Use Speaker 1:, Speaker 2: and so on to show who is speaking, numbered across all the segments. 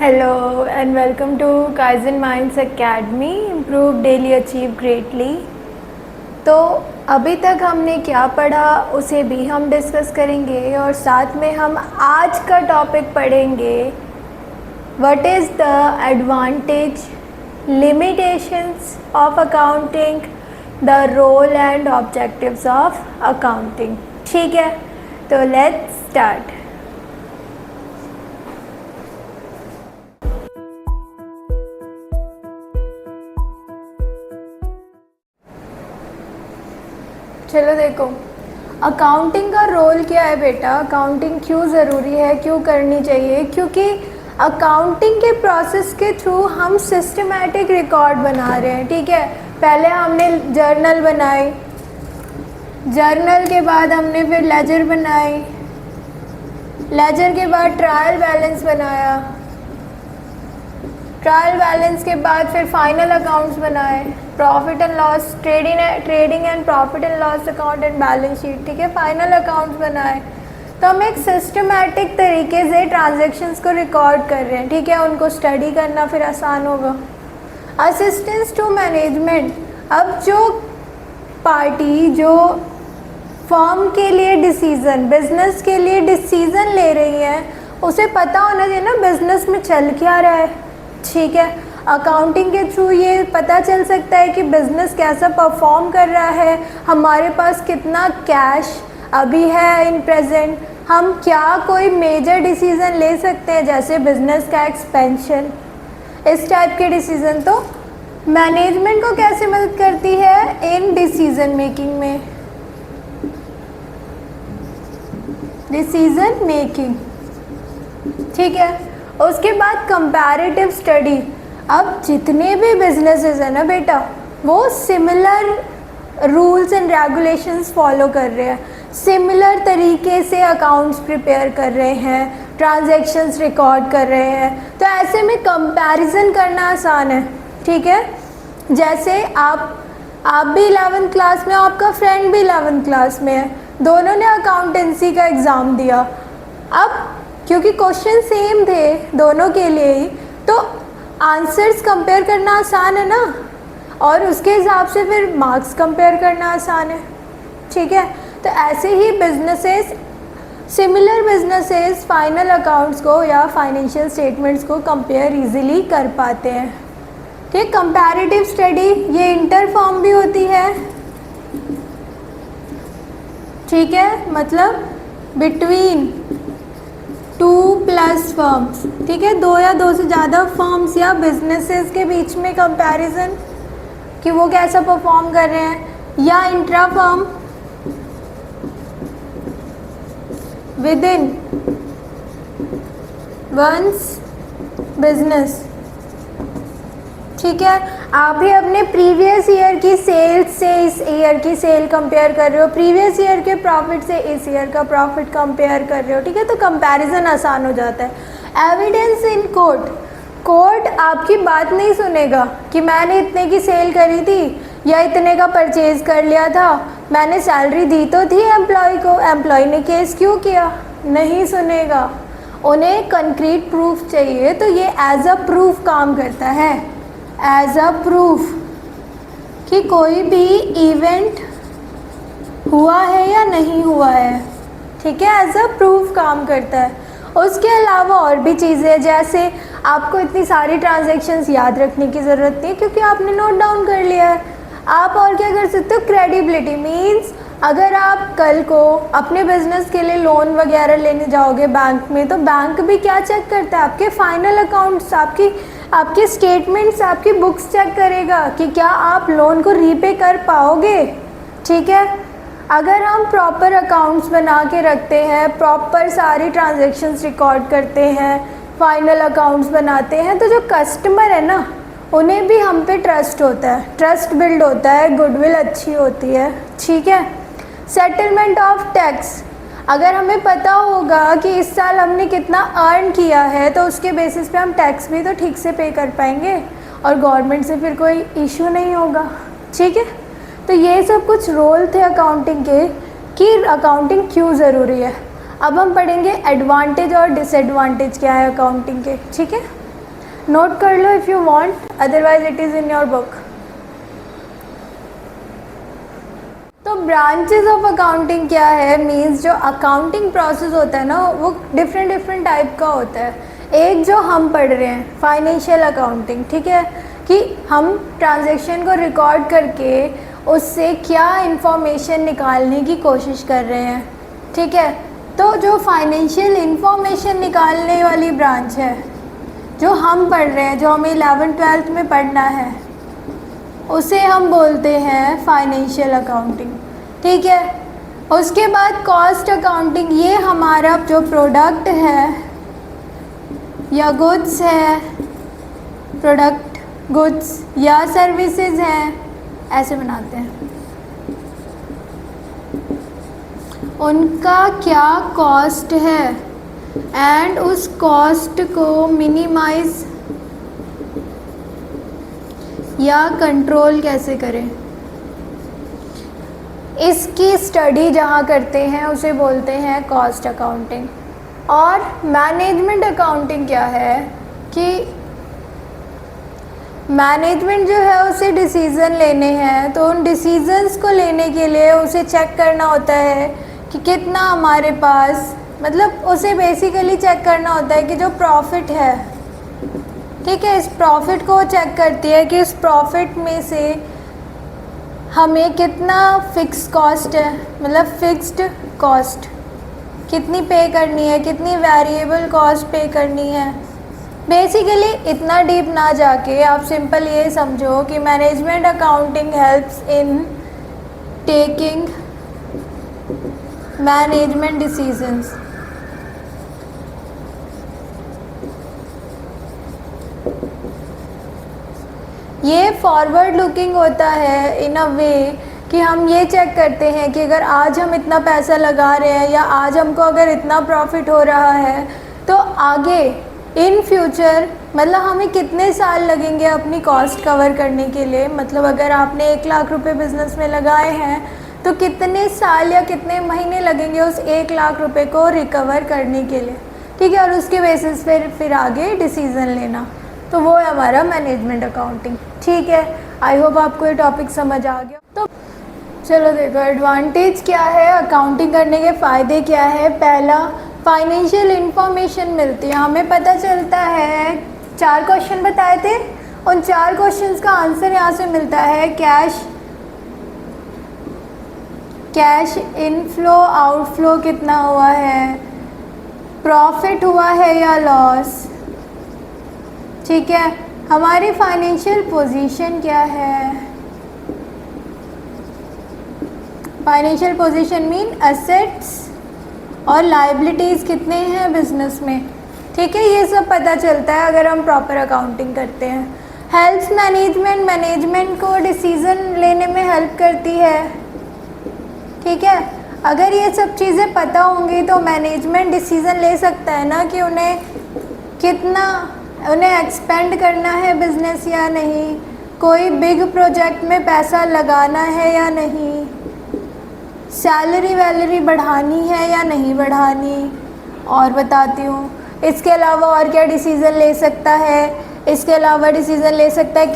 Speaker 1: Hello and welcome to Kaizen Minds Academy, Improve Daily, Achieve Greatly। तो अभी तक हमने क्या पढ़ा उसे भी हम डिस्कस करेंगे और साथ में हम आज का टॉपिक पढ़ेंगे what is the advantage, limitations of accounting, the role and objectives of accounting. ठीक है, तो लेट्स स्टार्ट। चलो देखो, अकाउंटिंग का रोल क्या है बेटा। अकाउंटिंग क्यों ज़रूरी है, क्यों करनी चाहिए? क्योंकि अकाउंटिंग के प्रोसेस के थ्रू हम सिस्टमैटिक रिकॉर्ड बना रहे हैं। ठीक है, पहले हमने जर्नल बनाई, जर्नल के बाद हमने फिर लेजर बनाई, लेजर के बाद ट्रायल बैलेंस बनाया, ट्रायल बैलेंस के बाद फिर फाइनल अकाउंट्स बनाए, profit and loss, trading and profit and loss account and balance sheet. ठीक है, फाइनल अकाउंट्स बनाए। तो हम एक सिस्टमैटिक तरीके से ट्रांजैक्शंस को रिकॉर्ड कर रहे हैं। ठीक है, उनको स्टडी करना फिर आसान होगा। असिस्टेंस टू मैनेजमेंट, अब जो पार्टी जो फर्म के लिए डिसीज़न, बिजनेस के लिए डिसीज़न ले रही है, उसे पता होना चाहिए ना बिजनेस में चल क्या रहा है। ठीक है, अकाउंटिंग के थ्रू ये पता चल सकता है कि बिज़नेस कैसा परफॉर्म कर रहा है, हमारे पास कितना कैश अभी है इन प्रेजेंट, हम क्या कोई मेजर डिसीज़न ले सकते हैं जैसे बिज़नेस का एक्सपेंशन, इस टाइप के डिसीज़न। तो मैनेजमेंट को कैसे मदद करती है इन डिसीज़न मेकिंग में, डिसीज़न मेकिंग। ठीक है, उसके बाद कंपैरेटिव स्टडी। अब जितने भी बिजनेसेस हैं ना बेटा, वो similar rules and regulations follow कर रहे हैं, सिमिलर तरीके से अकाउंट्स प्रिपेयर कर रहे हैं, ट्रांजैक्शंस रिकॉर्ड कर रहे हैं। तो ऐसे में कंपैरिजन करना आसान है। ठीक है, जैसे आप भी 11th क्लास में हो, आपका फ्रेंड भी 11th क्लास में है, दोनों ने अकाउंटेंसी का एग्ज़ाम दिया। अब क्योंकि क्वेश्चन सेम थे दोनों के लिए ही, तो आंसर्स कंपेयर करना आसान है ना, और उसके हिसाब से फिर मार्क्स कंपेयर करना आसान है। ठीक है, तो ऐसे ही businesses, similar businesses final accounts को या फाइनेंशियल स्टेटमेंट्स को कंपेयर इजीली कर पाते हैं। ठीक, कंपैरेटिव स्टडी ये इंटर फर्म भी होती है। ठीक है, मतलब बिटवीन 2+ फर्म्स। ठीक है, 2 या 2 से ज़्यादा फर्म्स या बिजनेसेस के बीच में कंपैरिजन कि वो कैसा परफॉर्म कर रहे हैं, या intra firm within one's business. ठीक है, आप भी अपने प्रीवियस ईयर की सेल्स से इस ईयर की सेल कंपेयर कर रहे हो, प्रीवियस ईयर के प्रॉफिट से इस ईयर का प्रॉफिट कंपेयर कर रहे हो। ठीक है, तो कंपैरिजन आसान हो जाता है। एविडेंस इन कोर्ट, कोर्ट आपकी बात नहीं सुनेगा कि मैंने इतने की सेल करी थी या इतने का परचेज कर लिया था, मैंने सैलरी दी तो थी एम्प्लॉय को, एम्प्लॉय ने केस क्यों किया, नहीं सुनेगा। उन्हें कंक्रीट प्रूफ चाहिए, तो ये एज अ प्रूफ काम करता है, एज अ प्रूफ कि कोई भी इवेंट हुआ है या नहीं हुआ है। ठीक है, एज अ प्रूफ काम करता है। उसके अलावा और भी चीज़ें, जैसे आपको इतनी सारी ट्रांजैक्शंस याद रखने की ज़रूरत नहीं है क्योंकि आपने नोट डाउन कर लिया है। आप और क्या कर सकते हो, क्रेडिबिलिटी मीन्स अगर आप कल को अपने बिजनेस के लिए लोन वगैरह लेने जाओगे बैंक में, तो बैंक भी क्या चेक करता है, आपके फाइनल अकाउंट्स, आपके स्टेटमेंट्स, आपकी बुक्स चेक करेगा कि क्या आप लोन को रीपे कर पाओगे। ठीक है, अगर हम प्रॉपर अकाउंट्स बना के रखते हैं, प्रॉपर सारी ट्रांजैक्शंस रिकॉर्ड करते हैं, फाइनल अकाउंट्स बनाते हैं, तो जो कस्टमर है ना, उन्हें भी हम पे ट्रस्ट होता है, ट्रस्ट बिल्ड होता है, गुडविल अच्छी होती है। ठीक है, सेटलमेंट ऑफ टैक्स, अगर हमें पता होगा कि इस साल हमने कितना अर्न किया है, तो उसके बेसिस पे हम टैक्स भी तो ठीक से पे कर पाएंगे और गवर्नमेंट से फिर कोई इशू नहीं होगा। ठीक है, तो ये सब कुछ रोल थे अकाउंटिंग के कि अकाउंटिंग क्यों ज़रूरी है। अब हम पढ़ेंगे एडवांटेज और डिसएडवांटेज क्या है अकाउंटिंग के। ठीक है, नोट कर लो if you want, otherwise it is in your book. तो ब्रांचेस ऑफ अकाउंटिंग क्या है, मीन्स जो अकाउंटिंग प्रोसेस होता है ना वो डिफरेंट टाइप का होता है। एक जो हम पढ़ रहे हैं फाइनेंशियल अकाउंटिंग, ठीक है, कि हम ट्रांजैक्शन को रिकॉर्ड करके उससे क्या इंफॉर्मेशन निकालने की कोशिश कर रहे हैं, ठीक है। तो जो फाइनेंशियल इंफॉर्मेशन निकालने वाली ब्रांच है जो हम पढ़ रहे हैं, जो हमें 11th-12th में पढ़ना है, उसे हम बोलते हैं फाइनेंशियल अकाउंटिंग, ठीक है। उसके बाद कॉस्ट अकाउंटिंग, ये हमारा जो प्रोडक्ट है या गुड्स है, प्रोडक्ट गुड्स या सर्विसेज हैं, ऐसे बनाते हैं, उनका क्या कॉस्ट है एंड उस कॉस्ट को मिनिमाइज या कंट्रोल कैसे करें, इसकी स्टडी जहाँ करते हैं उसे बोलते हैं कॉस्ट अकाउंटिंग। और मैनेजमेंट अकाउंटिंग क्या है कि मैनेजमेंट जो है उसे डिसीज़न लेने हैं, तो उन डिसीज़न्स को लेने के लिए उसे चेक करना होता है कि कितना हमारे पास, मतलब उसे बेसिकली चेक करना होता है कि जो प्रॉफिट है, ठीक है, इस प्रॉफिट को चेक करती है कि इस प्रॉफिट में से हमें कितना फिक्स कॉस्ट है, मतलब फिक्स्ड कॉस्ट कितनी पे करनी है, कितनी वेरिएबल कॉस्ट पे करनी है। बेसिकली इतना डीप ना जाके आप सिंपल ये समझो कि management accounting helps in taking management decisions. ये फॉरवर्ड लुकिंग होता है इन अ वे कि हम ये चेक करते हैं कि अगर आज हम इतना पैसा लगा रहे हैं या आज हमको अगर इतना प्रॉफिट हो रहा है तो आगे इन फ्यूचर मतलब हमें कितने साल लगेंगे अपनी कॉस्ट कवर करने के लिए। मतलब अगर आपने 1 लाख रुपए बिज़नेस में लगाए हैं तो कितने साल या कितने महीने लगेंगे उस 1 लाख रुपए को रिकवर करने के लिए, ठीक है। और उसके बेसिस फिर आगे डिसीज़न लेना, तो वो है हमारा मैनेजमेंट अकाउंटिंग, ठीक है। आई होप आपको ये टॉपिक समझ आ गया। तो चलो देखो एडवांटेज क्या है, अकाउंटिंग करने के फ़ायदे क्या है। पहला, फाइनेंशियल इंफॉर्मेशन मिलती है, हमें पता चलता है। 4 क्वेश्चन बताए थे, उन 4 क्वेश्चंस का आंसर यहाँ से मिलता है। कैश इनफ्लो आउटफ्लो कितना हुआ है, प्रॉफिट हुआ है या लॉस, ठीक है। हमारी फाइनेंशियल पोजीशन क्या है, फाइनेंशियल पोजीशन मीन एसेट्स और लायबिलिटीज़ कितने हैं बिजनेस में, ठीक है। ये सब पता चलता है अगर हम प्रॉपर अकाउंटिंग करते हैं। हेल्प्स मैनेजमेंट को डिसीज़न लेने में हेल्प करती है, ठीक है। अगर ये सब चीज़ें पता होंगी तो मैनेजमेंट डिसीज़न ले सकता है ना कि उन्हें एक्सपेंड करना है बिज़नेस या नहीं, कोई बिग प्रोजेक्ट में पैसा लगाना है या नहीं, सैलरी बढ़ानी है या नहीं बढ़ानी। और बताती हूँ इसके अलावा और क्या डिसीज़न ले सकता है। इसके अलावा डिसीज़न ले सकता है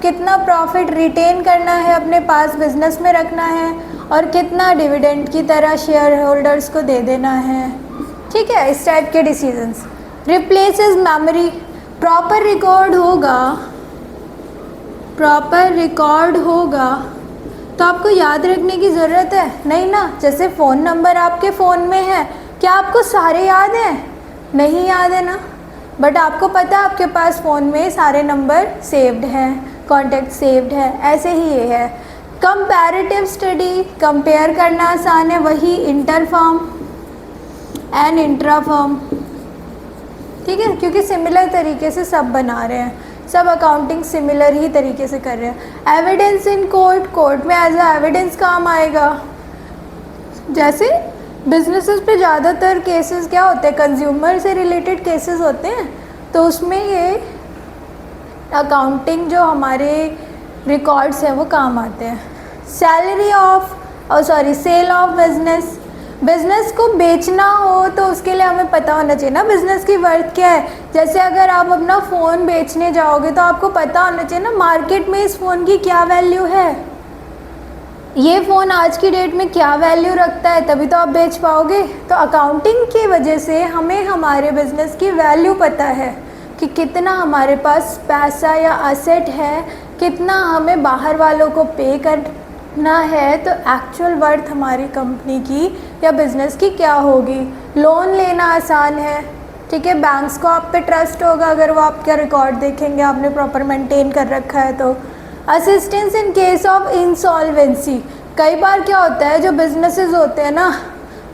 Speaker 1: कितना प्रॉफिट रिटेन करना है, अपने पास बिजनेस में रखना है, और कितना डिविडेंड की तरह शेयर होल्डर्स को दे देना है, ठीक है। इस टाइप के decisions. Replaces memory, proper record होगा तो आपको याद रखने की ज़रूरत है नहीं ना। जैसे फ़ोन नंबर आपके फ़ोन में है, क्या आपको सारे याद हैं? नहीं याद है ना, बट आपको पता है आपके पास फ़ोन में सारे नंबर सेव्ड हैं, कॉन्टैक्ट सेव्ड है। ऐसे ही ये है कंपैरेटिव स्टडी, कंपेयर करना आसान है, वही inter firm and intra firm, ठीक है, क्योंकि सिमिलर तरीके से सब बना रहे हैं, सब अकाउंटिंग सिमिलर ही तरीके से कर रहे हैं। एविडेंस इन कोर्ट में एज अ एविडेंस काम आएगा। जैसे बिजनेसेस पे ज़्यादातर केसेस क्या होते हैं, कंज्यूमर से रिलेटेड केसेस होते हैं, तो उसमें ये अकाउंटिंग जो हमारे रिकॉर्ड्स हैं वो काम आते हैं। सेल ऑफ बिजनेस, बिज़नेस को बेचना हो तो उसके लिए हमें पता होना चाहिए ना बिज़नेस की वर्थ क्या है। जैसे अगर आप अपना फ़ोन बेचने जाओगे तो आपको पता होना चाहिए ना मार्केट में इस फ़ोन की क्या वैल्यू है, ये फ़ोन आज की डेट में क्या वैल्यू रखता है, तभी तो आप बेच पाओगे। तो अकाउंटिंग की वजह से हमें हमारे बिज़नेस की वैल्यू पता है कि कितना हमारे पास पैसा या असेट है, कितना हमें बाहर वालों को पे करना है, तो एक्चुअल वर्थ हमारी कंपनी की या बिज़नेस की क्या होगी। लोन लेना आसान है, ठीक है, बैंक्स को आप पे ट्रस्ट होगा अगर वो आपका रिकॉर्ड देखेंगे आपने प्रॉपर मेंटेन कर रखा है तो। Assistance in case of insolvency, कई बार क्या होता है जो बिजनेसेस होते हैं ना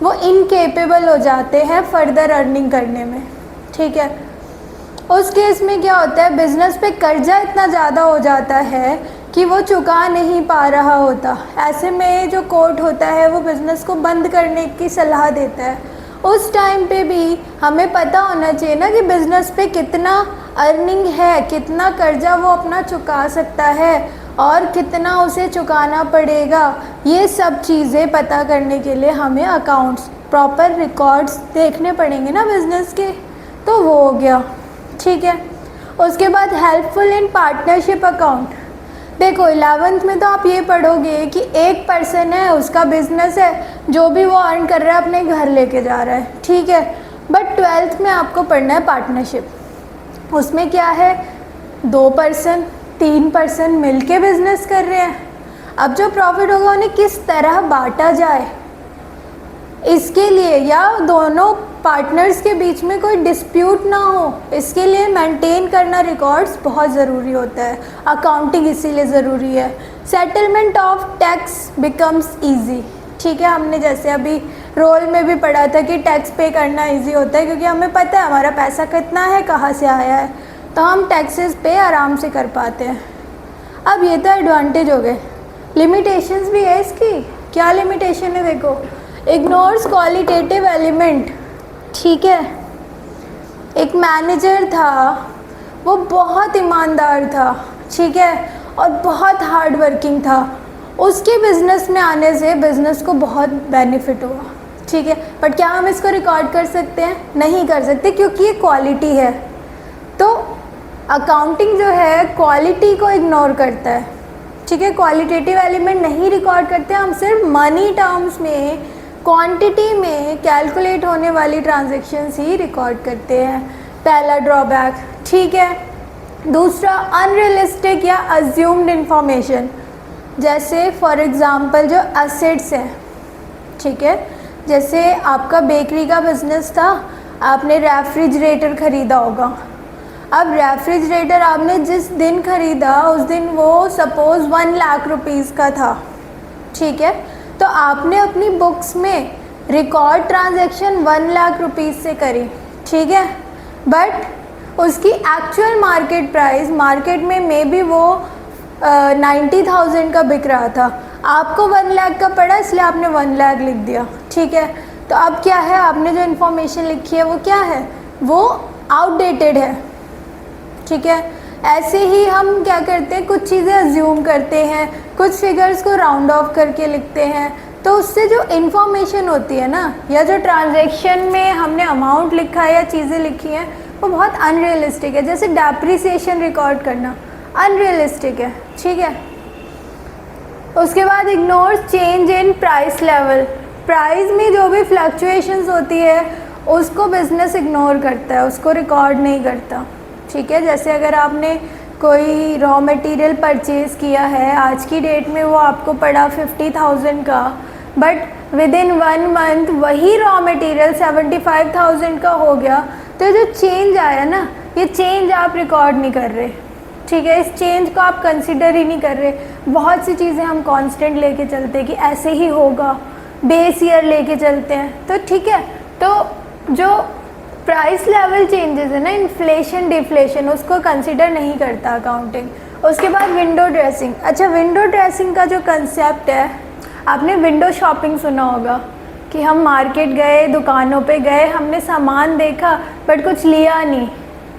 Speaker 1: वो इनकेपेबल हो जाते हैं फर्दर अर्निंग करने में, ठीक है। उस केस में क्या होता है बिज़नेस पे कर्जा इतना ज़्यादा हो जाता है कि वो चुका नहीं पा रहा होता। ऐसे में जो कोर्ट होता है वो बिज़नेस को बंद करने की सलाह देता है। उस टाइम पे भी हमें पता होना चाहिए ना कि बिज़नेस पे कितना अर्निंग है, कितना कर्जा वो अपना चुका सकता है और कितना उसे चुकाना पड़ेगा। ये सब चीज़ें पता करने के लिए हमें अकाउंट्स प्रॉपर रिकॉर्ड्स देखने पड़ेंगे ना बिज़नेस के, तो वो हो गया, ठीक है। उसके बाद हेल्पफुल इन पार्टनरशिप अकाउंट, देखो 11th में तो आप ये पढ़ोगे कि एक पर्सन है उसका बिजनेस है, जो भी वो अर्न कर रहा है अपने घर लेके जा रहा है, ठीक है। बट 12th में आपको पढ़ना है पार्टनरशिप। उसमें क्या है 2 पर्सन 3 पर्सन मिलके बिजनेस कर रहे हैं। अब जो प्रॉफिट होगा उन्हें किस तरह बांटा जाए इसके लिए, या दोनों पार्टनर्स के बीच में कोई डिस्प्यूट ना हो, इसके लिए मेंटेन करना रिकॉर्ड्स बहुत ज़रूरी होता है। अकाउंटिंग इसीलिए ज़रूरी है। Settlement of tax becomes easy, ठीक है। हमने जैसे अभी रोल में भी पढ़ा था कि टैक्स पे करना इजी होता है क्योंकि हमें पता है हमारा पैसा कितना है, कहाँ से आया है, तो हम टैक्सेस पे आराम से कर पाते हैं। अब ये तो एडवांटेज हो गए, लिमिटेशंस भी है इसकी। क्या लिमिटेशन है देखो, इग्नोर्स क्वालिटेटिव एलिमेंट, ठीक है। एक मैनेजर था वो बहुत ईमानदार था, ठीक है, और बहुत हार्ड वर्किंग था। उसके बिज़नेस में आने से बिज़नेस को बहुत बेनिफिट हुआ, ठीक है। बट क्या हम इसको रिकॉर्ड कर सकते हैं? नहीं कर सकते क्योंकि ये क्वालिटी है। तो अकाउंटिंग जो है क्वालिटी को इग्नोर करता है, ठीक है। क्वालिटेटिव एलिमेंट नहीं रिकॉर्ड करते, हम सिर्फ मनी टर्म्स में क्वांटिटी में कैलकुलेट होने वाली ट्रांजैक्शंस ही रिकॉर्ड करते हैं। पहला ड्रॉबैक, ठीक है। दूसरा अनरियलिस्टिक या अज्यूम्ड इंफॉर्मेशन, जैसे फॉर एग्ज़ाम्पल जो असेट्स हैं, ठीक है। जैसे आपका बेकरी का बिज़नेस था, आपने रेफ्रिजरेटर ख़रीदा होगा। अब रेफ्रिजरेटर आपने जिस दिन ख़रीदा उस दिन वो सपोज़ 1 लाख रुपीज़ का था, ठीक है। तो आपने अपनी बुक्स में रिकॉर्ड ट्रांजैक्शन 1 लाख रुपीज़ से करी, ठीक है। बट उसकी एक्चुअल मार्केट प्राइस मार्केट में मे बी वो 90,000 का बिक रहा था, आपको 1 लाख का पड़ा इसलिए आपने 1 लाख लिख दिया, ठीक है। तो अब क्या है, आपने जो इन्फॉर्मेशन लिखी है वो क्या है, वो आउटडेटेड है, ठीक है। ऐसे ही हम क्या करते हैं, कुछ चीज़ें अज्यूम करते हैं, कुछ फिगर्स को राउंड ऑफ करके लिखते हैं, तो उससे जो इन्फॉर्मेशन होती है ना, या जो ट्रांजैक्शन में हमने अमाउंट लिखा है या चीज़ें लिखी हैं वो बहुत अनरियलिस्टिक है। जैसे डेप्रिसिएशन रिकॉर्ड करना अनरियलिस्टिक है, ठीक है। उसके बाद ignore change in price level, price में जो भी फ्लक्चुएशंस होती है उसको बिजनेस इग्नोर करता है, उसको रिकॉर्ड नहीं करता, ठीक है। जैसे अगर आपने कोई रॉ मटेरियल परचेज़ किया है, आज की डेट में वो आपको पड़ा 50,000 का, बट विद इन 1 मंथ वही रॉ मटेरियल 75,000 का हो गया, तो जो चेंज आया ना, ये चेंज आप रिकॉर्ड नहीं कर रहे, ठीक है। इस चेंज को आप कंसिडर ही नहीं कर रहे। बहुत सी चीज़ें हम कांस्टेंट लेके चलते हैं कि ऐसे ही होगा, बेस ईयर लेके चलते हैं, तो ठीक है। तो जो प्राइस लेवल चेंजेस है ना, इन्फ्लेशन डिफ्लेशन, उसको कंसिडर नहीं करता अकाउंटिंग। उसके बाद विंडो ड्रेसिंग, अच्छा विंडो ड्रेसिंग का जो कंसेप्ट है, आपने विंडो शॉपिंग सुना होगा कि हम मार्केट गए, दुकानों पे गए, हमने सामान देखा बट कुछ लिया नहीं,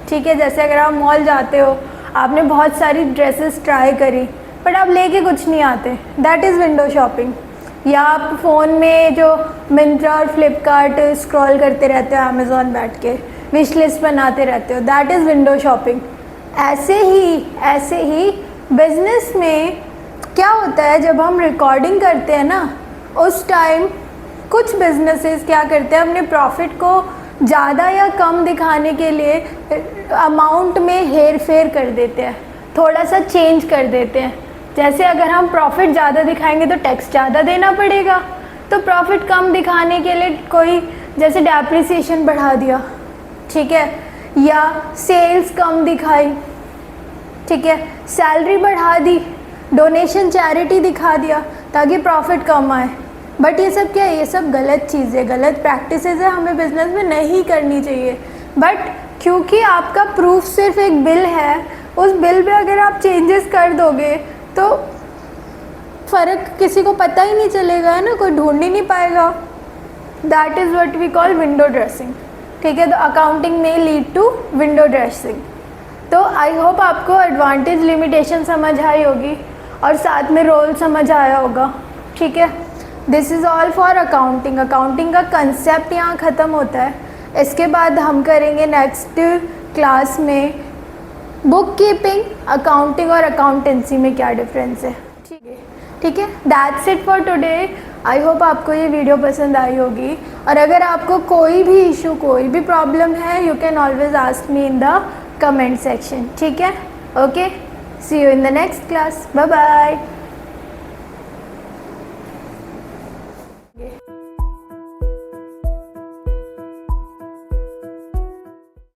Speaker 1: ठीक है। जैसे अगर आप मॉल जाते हो, आपने बहुत सारी ड्रेसेस ट्राई करी बट आप लेके कुछ नहीं आते, दैट इज़ विंडो शॉपिंग। या आप फ़ोन में जो मिंत्रा और फ्लिपकार्ट स्क्रॉल करते रहते हो, अमेज़ॉन बैठ के विश लिस्ट बनाते रहते हो, दैट इज़ विंडो शॉपिंग। ऐसे ही बिज़नेस में क्या होता है, जब हम रिकॉर्डिंग करते हैं ना, उस टाइम कुछ बिजनेसेस क्या करते हैं, अपने प्रॉफिट को ज़्यादा या कम दिखाने के लिए अमाउंट में हेर फेर कर देते हैं, थोड़ा सा चेंज कर देते हैं। जैसे अगर हम प्रॉफिट ज़्यादा दिखाएंगे तो टैक्स ज़्यादा देना पड़ेगा, तो प्रॉफिट कम दिखाने के लिए कोई जैसे डेप्रिसिएशन बढ़ा दिया, ठीक है, या सेल्स कम दिखाई, ठीक है, सैलरी बढ़ा दी, डोनेशन चैरिटी दिखा दिया ताकि प्रॉफिट कम आए। बट ये सब क्या है, ये सब गलत चीज़ें, गलत प्रैक्टिसेस है, हमें बिजनेस में नहीं करनी चाहिए। बट क्योंकि आपका प्रूफ सिर्फ एक बिल है, उस बिल पे अगर आप चेंजेस कर दोगे तो फ़र्क किसी को पता ही नहीं चलेगा, है ना, कोई ढूंढ ही नहीं पाएगा। That is what we call window dressing, ठीक है। तो अकाउंटिंग में लीड टू विंडो ड्रेसिंग। तो आई होप आपको एडवांटेज लिमिटेशन समझ आई होगी और साथ में रोल समझ आया होगा, ठीक है। This is all for accounting. Accounting का कंसेप्ट यहाँ ख़त्म होता है। इसके बाद हम करेंगे नेक्स्ट क्लास में बुक कीपिंग, अकाउंटिंग और अकाउंटेंसी में क्या डिफरेंस है, ठीक है। That's it for today. I hope आपको ये वीडियो पसंद आई होगी, और अगर आपको कोई भी इशू, कोई भी प्रॉब्लम है, you can always ask me in the comment section, ठीक है। Okay, see you in the next class, bye bye.